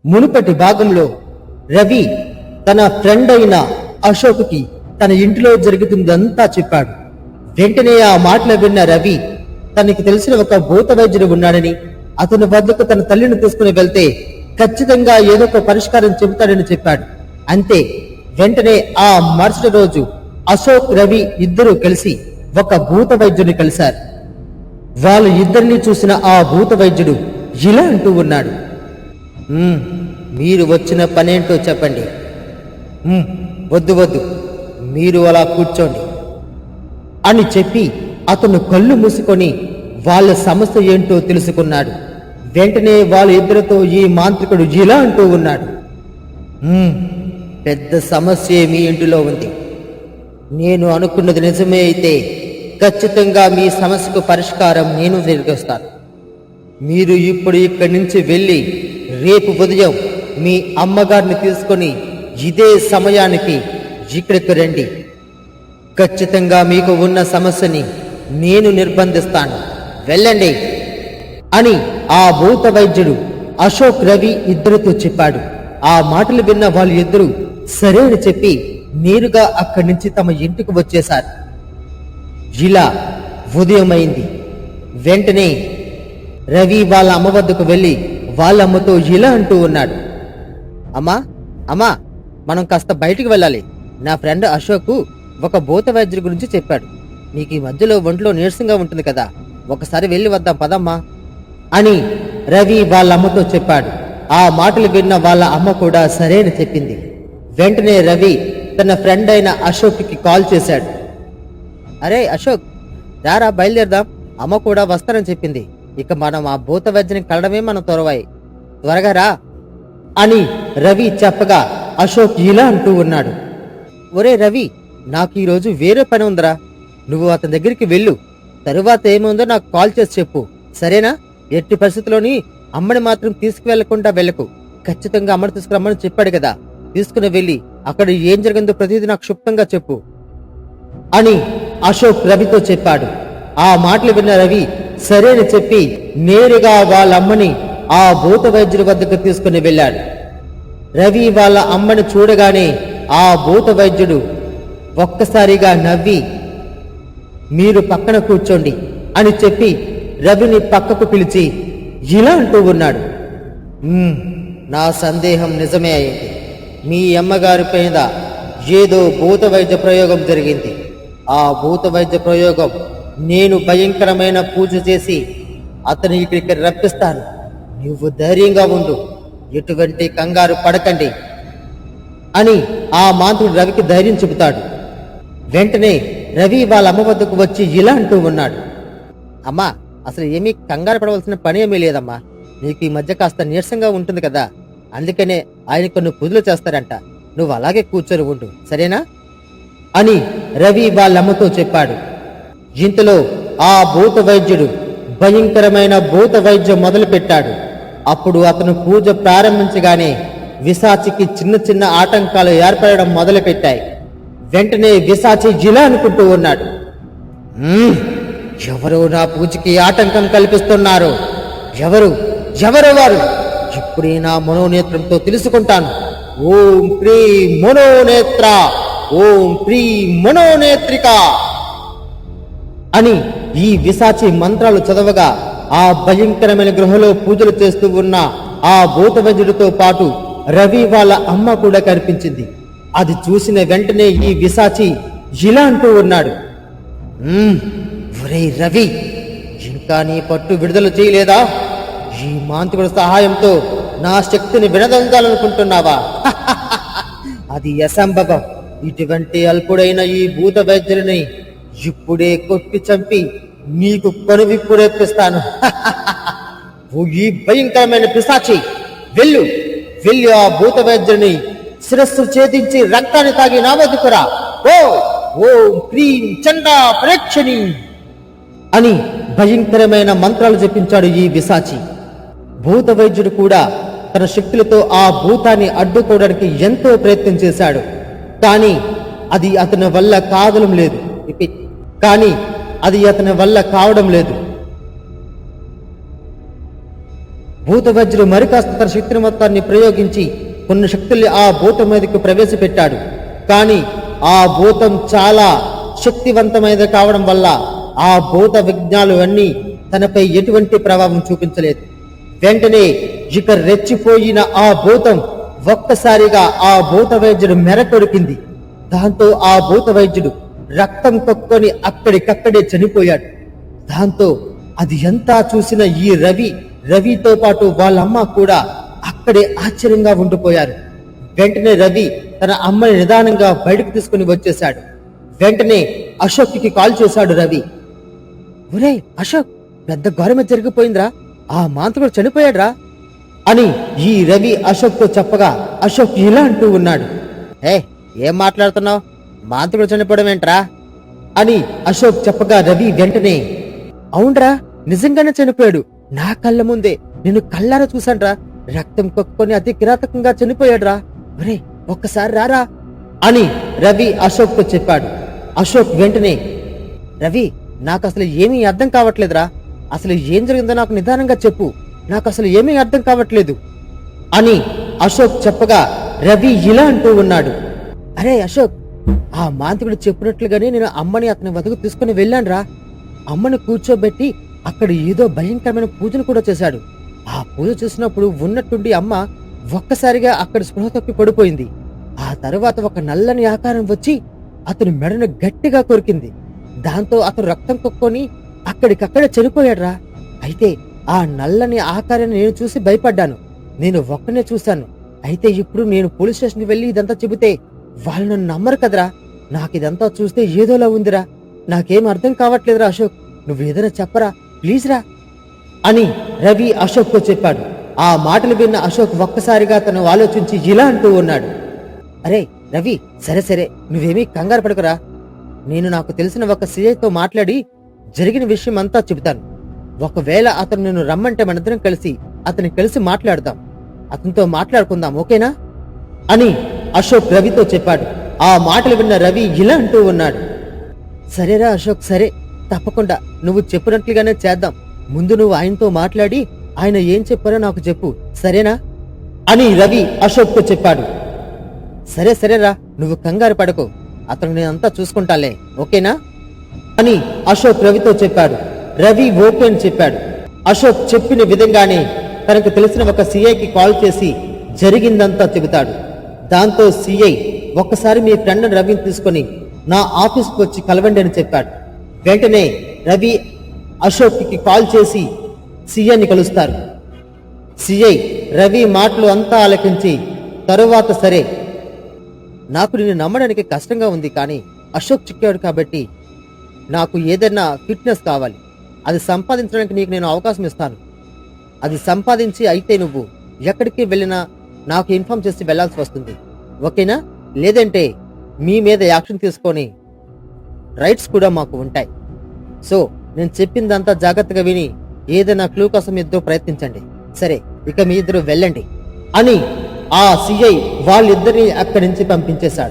మునుపటి భాగంలో రవి తన ఫ్రెండ్ అయిన అశోక్కి తన ఇంటిలో జరుగుతుందంతా చెప్పాడు. వెంటనే ఆ మాటలు విన్న రవి తనకి తెలిసిన ఒక భూత వైద్యుడు ఉన్నాడని, అతని వద్దకు తన తల్లిని తీసుకుని వెళ్తే ఖచ్చితంగా ఏదో ఒక పరిష్కారం చెబుతాడని చెప్పాడు. అంతే, వెంటనే ఆ మరుసటి రోజు అశోక్ రవి ఇద్దరూ కలిసి ఒక భూత వైద్యుడిని కలిశారు. వాళ్ళ ఇద్దరిని చూసిన ఆ భూత వైద్యుడు ఇలా అంటూ ఉన్నాడు, మీరు వచ్చిన పనేంటో చెప్పండి. వద్దు వద్దు, మీరు అలా కూర్చోండి అని చెప్పి అతను కళ్ళు మూసుకొని వాళ్ళ సమస్య ఏంటో తెలుసుకున్నాడు. వెంటనే వాళ్ళ ఇద్దరితో ఈ మాంత్రికుడు ఇలా అంటూ ఉన్నాడు, పెద్ద సమస్య మీ ఇంటిలో ఉంది. నేను అనుకున్నది నిజమే అయితే ఖచ్చితంగా మీ సమస్యకు పరిష్కారం నేను జరిగిస్తాను. మీరు ఇప్పుడు ఇక్కడి నుంచి వెళ్ళి రేపు ఉదయం మీ అమ్మగారిని తీసుకొని ఇదే సమయానికి ఇక్కడికి రండి. ఖచ్చితంగా మీకు ఉన్న సమస్యని నేను నిర్బంధిస్తాను, వెళ్ళండి అని ఆ భూత వైద్యుడు అశోక్ రవి ఇద్దరితో చెప్పాడు. ఆ మాటలు విన్న వాళ్ళు ఇద్దరు సరే అని చెప్పి నేరుగా అక్కడి నుంచి తమ ఇంటికి వచ్చేశారు. ఇలా ఉదయమైంది. వెంటనే రవి వాళ్ళ అమ్మ వద్దకు వెళ్ళి వాళ్ళ అమ్మతో ఇలా అంటూ ఉన్నాడు, అమ్మా మనం కాస్త బయటికి వెళ్ళాలి. నా ఫ్రెండ్ అశోక్ ఒక భూత వైద్యుడి గురించి చెప్పాడు. నీకు ఈ మధ్యలో ఒంట్లో నీరసంగా ఉంటుంది కదా, ఒకసారి వెళ్ళి వద్దాం పదమ్మా అని రవి వాళ్ళ అమ్మతో చెప్పాడు. ఆ మాటలు విన్న వాళ్ళ అమ్మ కూడా సరేని చెప్పింది. వెంటనే రవి తన ఫ్రెండ్ అయిన అశోక్కి కాల్ చేశాడు. అరే అశోక్, రారా బయలుదేరదాం, అమ్మ కూడా వస్తానని చెప్పింది. ఇక మనం ఆ భూత వైద్యుని కలడమే మనం త్వరగా రా అని రవి చెప్పగా అశోక్ ఇలా అంటూ ఉన్నాడు, ఒరే రవి, నాకు ఈరోజు వేరే పని ఉందిరా, నువ్వు అతని దగ్గరికి వెళ్ళు. తరువాత ఏముందో నాకు కాల్ చేసి చెప్పు, సరేనా? ఎట్టి పరిస్థితుల్లోని అమ్మని మాత్రం తీసుకువెళ్లకుండా వెళ్ళకు. ఖచ్చితంగా అమ్మని తీసుకురమ్మని చెప్పాడు కదా, తీసుకుని వెళ్ళి అక్కడ ఏం జరిగిందో ప్రతిదీ నాకు క్షుప్తంగా చెప్పు అని అశోక్ రవితో చెప్పాడు. ఆ మాటలు విన్న రవి సరేని చెప్పి నేరుగా వాళ్ళ అమ్మని ఆ భూత వైద్యుడి వద్దకు తీసుకుని వెళ్ళాడు. రవి వాళ్ళ అమ్మని చూడగానే ఆ భూత వైద్యుడు ఒక్కసారిగా నవ్వి, మీరు పక్కన కూర్చోండి అని చెప్పి రవిని పక్కకు పిలిచి ఇలా అంటూ ఉన్నాడు, నా సందేహం నిజమే అయింది. మీ అమ్మగారి పైన ఏదో భూత వైద్య ప్రయోగం జరిగింది. ఆ భూత వైద్య ప్రయోగం నేను భయంకరమైన పూజ చేసి అతని ఇక్కడికి రప్పిస్తాను. నువ్వు ధైర్యంగా ఉండు, ఎటువంటి కంగారు పడకండి అని ఆ మాంత్రుడు రవికి ధైర్యం చెబుతాడు. వెంటనే రవి వాళ్ళ అమ్మ వద్దకు వచ్చి ఇలా అంటూ ఉన్నాడు, అమ్మా, అసలు ఏమీ కంగారు పడవలసిన పని ఏమీ లేదమ్మా. నీకు ఈ మధ్య కాస్త నీరసంగా ఉంటుంది కదా, అందుకనే ఆయన కొన్ని పూజలు చేస్తారంట. నువ్వు అలాగే కూర్చొని ఉండు, సరేనా అని రవి వాళ్ళమ్మతో చెప్పాడు. ఇంతలో ఆ భూత వైద్యుడు భయంకరమైన భూత వైద్యం మొదలు పెట్టాడు. అప్పుడు అతను పూజ ప్రారంభించగానే విశాచికి చిన్న చిన్న ఆటంకాలు ఏర్పడడం మొదలుపెట్టాయి. వెంటనే విశాచి జిలా అనుకుంటూ ఉన్నాడు, ఎవరో నా పూజకి ఆటంకం కల్పిస్తున్నారు, ఎవరు వారు? ఇప్పుడే నా మనోనేత్రంతో తెలుసుకుంటాను. ఓం ప్రీ మనోనేత్ర, ఓం ప్రీ మనోనేత్రిక అని ఈ విశాచి మంత్రాలు చదవగా ఆ భయంకరమైన గృహలో పూజలు చేస్తూ ఉన్న ఆ భూత వైద్యుడితో పాటు రవి వాళ్ళ అమ్మ కూడా కనిపించింది. అది చూసిన వెంటనే ఈ విశాచి ఇలా అంటూ ఉన్నాడు, ఒరేయ్ రవి, ఇంకా నీ పట్టు విడుదల చేయలేదా? ఈ మాంత్రికుడి సహాయంతో నా శక్తిని వినదంచాలనుకుంటున్నావా? అది అసంభవం. ఇటువంటి అల్పుడైన ఈ భూత వైద్యుడిని ఇప్పుడే కొట్టి చంపి నీకు కనువిప్పు రేపిస్తాను. ఈ భయంకరమైన పిశాచి, వెళ్ళు ఆ భూత వైద్యుడిని శిరస్సు ఛేదించి రక్తాన్ని తాగి నా వద్దకురా. ఓం క్రీం చండా ప్రేక్షణి అని భయంకరమైన మంత్రాలు జపించాడు ఈ విశాచి. భూత వైద్యుడు కూడా తన శక్తులతో ఆ భూతాన్ని అడ్డుకోవడానికి ఎంతో ప్రయత్నం చేశాడు. కానీ అది అతని వల్ల కావడం లేదు. భూతవజ్రుడు మరికాస్త తన శక్తిని మొత్తాన్ని ప్రయోగించి కొన్ని శక్తుల్ని ఆ భూతం మీదకు ప్రవేశపెట్టాడు. కానీ ఆ భూతం చాలా శక్తివంతమైనది కావడం వల్ల ఆ భూత విజ్ఞాలు అన్నీ తనపై ఎటువంటి ప్రభావం చూపించలేదు. వెంటనే ఇక రెచ్చిపోయిన ఆ భూతం ఒక్కసారిగా ఆ భూత వైద్యుడు మెరకొరికింది. దాంతో ఆ భూత వైద్యుడు రక్తం కక్కుని అక్కడికక్కడే చనిపోయాడు. దాంతో అది ఎంతా చూసిన ఈ రవితో పాటు వాళ్ళమ్మ కూడా అక్కడే ఆశ్చర్యంగా ఉండిపోయారు. వెంటనే రవి తన అమ్మని నిదానంగా బయటకు తీసుకుని వచ్చేశాడు. వెంటనే అశోక్కి కాల్ చేశాడు రవి. ఒరే అశోక్, పెద్ద ఘోరమే జరిగిపోయిందిరా, ఆ మాంత్రికుడు చనిపోయాడ్రా అని ఈ రవి అశోక్తో చెప్పగా అశోక్ ఇలా అంటూ ఉన్నాడు. ఏం మాట్లాడుతున్నావు? మాంత్రికుడు చనిపోవడం ఏంట్రా అని అశోక్ చెప్పగా రవి వెంటనే, అవునరా, నిజంగానే చనిపోయాడు. నా కళ్ళ ముందే నేను కళ్ళారా చూశాన్రా. రక్తం కొక్కుని అతి కిరాతకంగా చనిపోయాడురా. ఒరే ఒక్కసారి రారా అని రవి అశోక్తో చెప్పాడు. అశోక్ వెంటనే, రవి, నాకు అసలు ఏమీ అర్థం కావట్లేదురా. అసలు ఏం జరిగిందో నాకు నిదానంగా చెప్పు, నాకు అసలు ఏమీ అర్థం కావట్లేదు అని అశోక్ చెప్పగా రవి ఇలా అంటూ ఉన్నాడు. అరే అశోక్, ఆ మాంత్రికుడు చెప్పినట్లుగానే నేను అమ్మని అతని వద్దకు తీసుకుని వెళ్ళానురా. అమ్మని కూర్చోబెట్టి అక్కడ ఏదో భయంకరమైన పూజను కూడా చేశాడు. ఆ పూజ చేసినప్పుడు ఉన్నట్టుండి అమ్మ ఒక్కసారిగా అక్కడ స్పృహ తప్పి పడిపోయింది. ఆ తరువాత ఒక నల్లని ఆకారం వచ్చి అతని మెడను గట్టిగా కొరికింది. దాంతో అతను రక్తం కొక్కుని అక్కడికక్కడే చనిపోయాడురా. అయితే ఆ నల్లని ఆకారాన్ని నేను చూసి భయపడ్డాను. నేను ఒక్కనే చూశాను. అయితే ఇప్పుడు నేను పోలీస్ స్టేషన్కి వెళ్ళి ఇదంతా చెబితే వాళ్ళు నన్ను నమ్మరు కదరా. నాకిదంతా చూస్తే ఏదోలా ఉందిరా. నాకేం అర్థం కావట్లేదురా అశోక్, నువ్వు ఏదైనా చెప్పరా ప్లీజ్ రా అని రవి అశోక్తో చెప్పాడు. ఆ మాటలు విన్న అశోక్ ఒక్కసారిగా తను ఆలోచించి ఇలా అంటూ ఉన్నాడు. అరే రవి, సరే సరే, నువ్వేమీ కంగారు పడకురా. నేను నాకు తెలిసిన ఒక సిఐతో మాట్లాడి జరిగిన విషయం అంతా చెబుతాను. ఒకవేళ అతను నిన్ను రమ్మంటే మనిద్దరం కలిసి మాట్లాడదాం, అతనితో మాట్లాడుకుందాం, ఓకేనా అని అశోక్ రవితో చెప్పాడు. ఆ మాటలు విన్న రవి ఇలా అంటూ ఉన్నాడు. సరేరా అశోక్, సరే, తప్పకుండా నువ్వు చెప్పినట్లుగానే చేద్దాం. ముందు నువ్వు ఆయనతో మాట్లాడి ఆయన ఏం చెప్పారో నాకు చెప్పు, సరేనా అని రవి అశోక్తో చెప్పాడు. సరే సరేరా, నువ్వు కంగారు పడకు, అతను నేనంతా చూసుకుంటాలే, ఓకేనా అని అశోక్ రవితో చెప్పాడు. రవి ఓకే అని చెప్పాడు. అశోక్ చెప్పిన విధంగానే తనకు తెలిసిన ఒక సిఐకి కాల్ చేసి జరిగిందంతా చెబుతాడు. దాంతో సిఐ, ఒక్కసారి మీ ఫ్రెండ్ రవిని తీసుకుని నా ఆఫీస్కి వచ్చి కలవండి అని చెప్పాడు. వెంటనే రవి అశోక్కి కాల్ చేసి సిఐని కలుస్తారు. సిఐ రవి మాటలు అంతా ఆలకించి తరువాత, సరే, నాకు నిన్ను నమ్మడానికి కష్టంగా ఉంది, కానీ అశోక్ చిక్కాడు కాబట్టి నాకు ఏదైనా ఫిట్నెస్ కావాలి. అది సంపాదించడానికి నీకు నేను అవకాశం ఇస్తాను. అది సంపాదించి అయితే నువ్వు ఎక్కడికి వెళ్ళినా నాకు ఇన్ఫార్మ్ చేసి వెళ్లాల్సి వస్తుంది, ఓకేనా? లేదంటే మీ మీద యాక్షన్ తీసుకొని రైట్స్ కూడా మాకు ఉంటాయి. సో నేను చెప్పిందంతా జాగ్రత్తగా విని ఏదైనా క్లూ కోసం ఇద్దరు ప్రయత్నించండి. సరే, ఇక మీ ఇద్దరు వెళ్ళండి అని ఆ సిఐ వాళ్ళిద్దరిని అక్కడి నుంచి పంపించేశాడు.